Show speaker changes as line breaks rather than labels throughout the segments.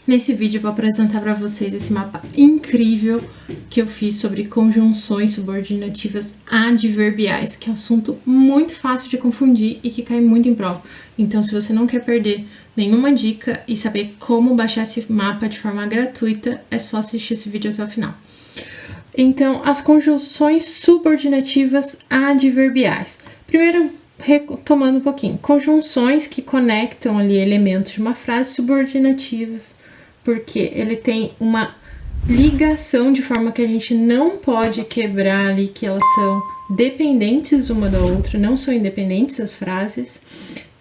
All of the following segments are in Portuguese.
Nesse vídeo eu vou apresentar para vocês esse mapa incrível que eu fiz sobre conjunções subordinativas adverbiais, que é um assunto muito fácil de confundir e que cai muito em prova. Então, se você não quer perder nenhuma dica e saber como baixar esse mapa de forma gratuita, é só assistir esse vídeo até o final. Então, as conjunções subordinativas adverbiais. Primeiro, retomando um pouquinho, conjunções que conectam ali elementos de uma frase subordinativas, porque ele tem uma ligação de forma que a gente não pode quebrar ali, que elas são dependentes uma da outra, não são independentes as frases,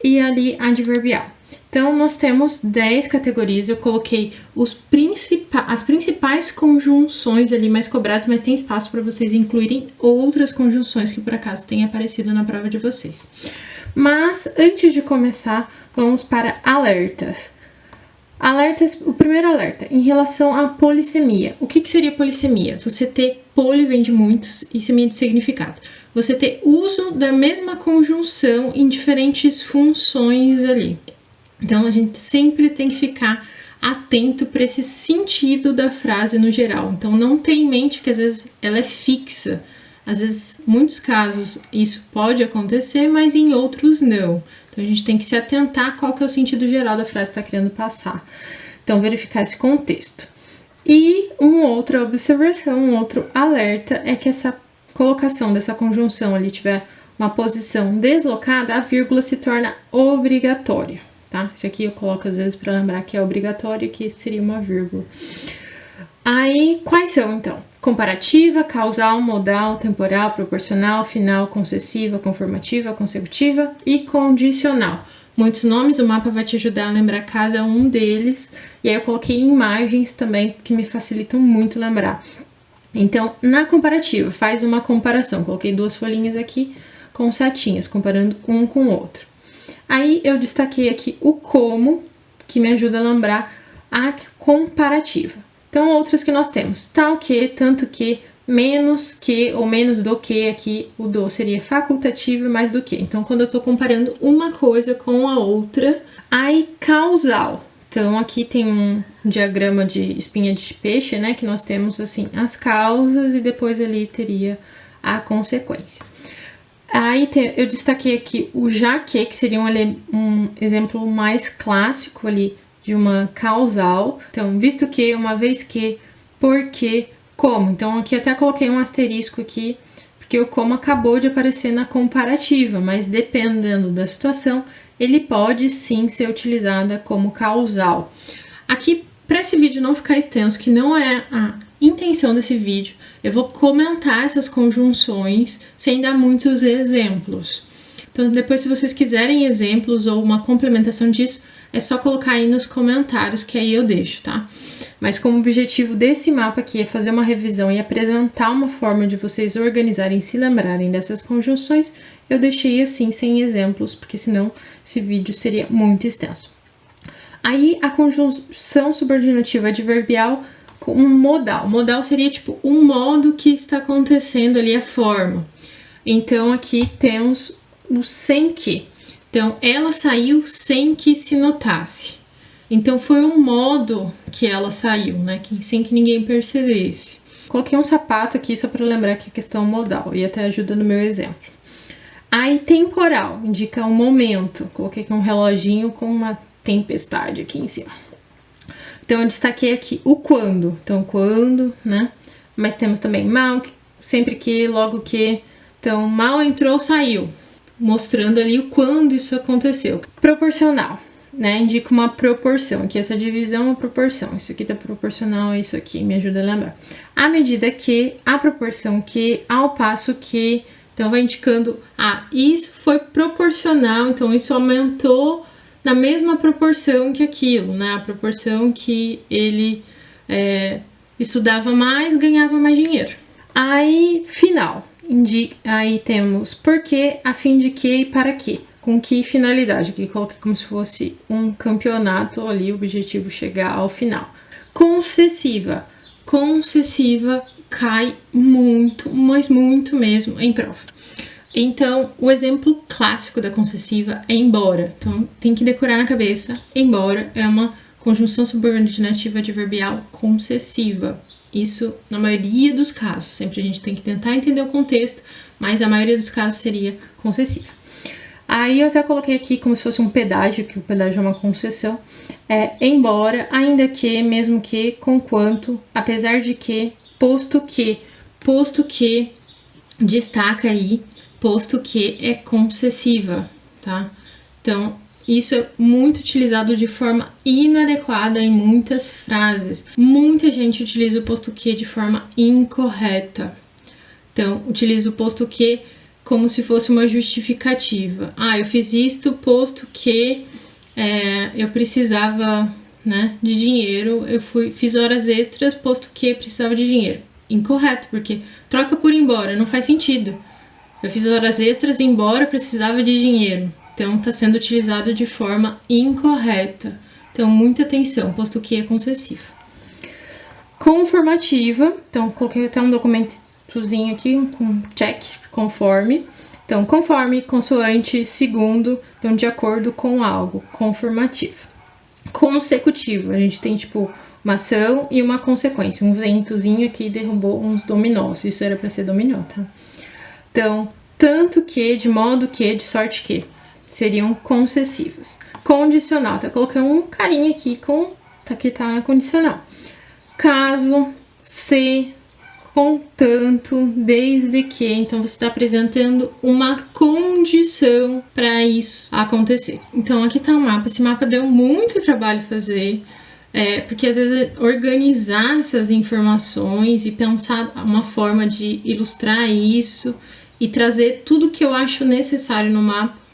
e ali adverbial. Então, nós temos 10 categorias, eu coloquei as principais conjunções ali mais cobradas, mas tem espaço para vocês incluírem outras conjunções que por acaso tenham aparecido na prova de vocês. Mas, antes de começar, vamos para alertas. Alertas, o primeiro alerta, em relação à polissemia. O que seria polissemia? Você ter poli vem de muitos e semia de significado. Você ter uso da mesma conjunção em diferentes funções ali. Então, a gente sempre tem que ficar atento para esse sentido da frase no geral. Então, não tenha em mente que às vezes ela é fixa. Às vezes, em muitos casos, isso pode acontecer, mas em outros não. Então, a gente tem que se atentar qual que é o sentido geral da frase que está querendo passar. Então, verificar esse contexto. E uma outra observação, um outro alerta é que essa colocação dessa conjunção ali tiver uma posição deslocada, a vírgula se torna obrigatória, tá? Isso aqui eu coloco às vezes para lembrar que é obrigatório e que seria uma vírgula. Aí, quais são então? Comparativa, causal, modal, temporal, proporcional, final, concessiva, conformativa, consecutiva e condicional. Muitos nomes, o mapa vai te ajudar a lembrar cada um deles. E aí eu coloquei imagens também que me facilitam muito lembrar. Então, na comparativa, faz uma comparação. Coloquei 2 folhinhas aqui com setinhas, comparando um com o outro. Aí eu destaquei aqui o como, que me ajuda a lembrar a comparativa. Então, outras que nós temos, tal que, tanto que, menos que ou menos do que, aqui o do seria facultativo mais do que. Então, quando eu tô comparando uma coisa com a outra, aí causal. Então, aqui tem um diagrama de espinha de peixe, né, que nós temos, assim, as causas e depois ali teria a consequência. Aí eu destaquei aqui o já que seria um exemplo mais clássico ali, de uma causal. Então, visto que, uma vez que, porque, como. Então, aqui até coloquei um asterisco aqui, porque o como acabou de aparecer na comparativa, mas dependendo da situação, ele pode sim ser utilizada como causal. Aqui, para esse vídeo não ficar extenso, que não é a intenção desse vídeo, eu vou comentar essas conjunções sem dar muitos exemplos. Então, depois, se vocês quiserem exemplos ou uma complementação disso, é só colocar aí nos comentários, que aí eu deixo, tá? Mas como objetivo desse mapa aqui é fazer uma revisão e apresentar uma forma de vocês organizarem e se lembrarem dessas conjunções, eu deixei assim, sem exemplos, porque senão esse vídeo seria muito extenso. Aí, a conjunção subordinativa adverbial com um modal. Modal seria, tipo, um modo que está acontecendo ali, a forma. Então, aqui temos o sem que. Então, ela saiu sem que se notasse. Então, foi um modo que ela saiu, né? Sem que ninguém percebesse. Coloquei um sapato aqui só para lembrar que a questão modal e até ajuda no meu exemplo. Aí, temporal, indica um momento. Coloquei aqui um reloginho com uma tempestade aqui em cima. Então, eu destaquei aqui o quando. Então, quando, né? Mas temos também mal, sempre que, logo que. Então, mal entrou, saiu. Mostrando ali o quando isso aconteceu. Proporcional, né? Indica uma proporção. Aqui essa divisão é uma proporção. Isso aqui tá proporcional a isso aqui, me ajuda a lembrar. À medida que, a proporção que, ao passo que. Então, vai indicando, isso foi proporcional, então isso aumentou na mesma proporção que aquilo, né? A proporção que ele estudava mais, ganhava mais dinheiro. Aí, final. Aí temos porquê, a fim de que e para quê. Com que finalidade? Aqui coloquei como se fosse um campeonato ali, o objetivo chegar ao final. Concessiva. Concessiva cai muito, mas muito mesmo em prova. Então, o exemplo clássico da concessiva é embora. Então, tem que decorar na cabeça. Embora é uma conjunção subordinativa adverbial concessiva. Isso na maioria dos casos. Sempre a gente tem que tentar entender o contexto, mas a maioria dos casos seria concessiva. Aí eu até coloquei aqui como se fosse um pedágio, que o pedágio é uma concessão. Embora, ainda que, mesmo que, conquanto, apesar de que, posto que, destaca aí, posto que é concessiva, tá? Então, isso é muito utilizado de forma inadequada em muitas frases. Muita gente utiliza o posto que de forma incorreta. Então, utiliza o posto que como se fosse uma justificativa. Eu fiz isto posto que eu precisava, né, de dinheiro. Fiz horas extras posto que precisava de dinheiro. Incorreto, porque troca por embora, não faz sentido. Eu fiz horas extras, embora precisava de dinheiro. Então, está sendo utilizado de forma incorreta. Então, muita atenção, posto que é concessivo. Conformativa. Então, coloquei até um documentozinho aqui, com check, conforme. Então, conforme, consoante, segundo, então, de acordo com algo. Conformativo. Consecutivo. A gente tem, tipo, uma ação e uma consequência. Um ventozinho aqui derrubou uns dominós. Isso era para ser dominó, tá? Então, tanto que, de modo que, de sorte que. Seriam concessivas. Condicional, tá? Coloquei um carinha aqui com... Aqui tá condicional. Caso, se, contanto, desde que. Então, você está apresentando uma condição para isso acontecer. Então, aqui tá o mapa. Esse mapa deu muito trabalho fazer. Porque, às vezes, organizar essas informações e pensar uma forma de ilustrar isso e trazer tudo que eu acho necessário no mapa.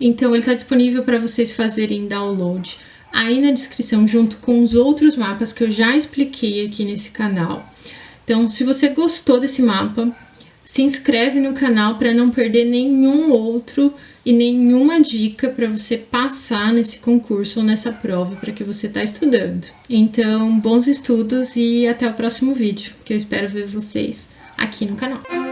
Então, ele está disponível para vocês fazerem download aí na descrição, junto com os outros mapas que eu já expliquei aqui nesse canal. Então, se você gostou desse mapa, se inscreve no canal para não perder nenhum outro e nenhuma dica para você passar nesse concurso ou nessa prova para que você está estudando. Então, bons estudos e até o próximo vídeo, que eu espero ver vocês aqui no canal.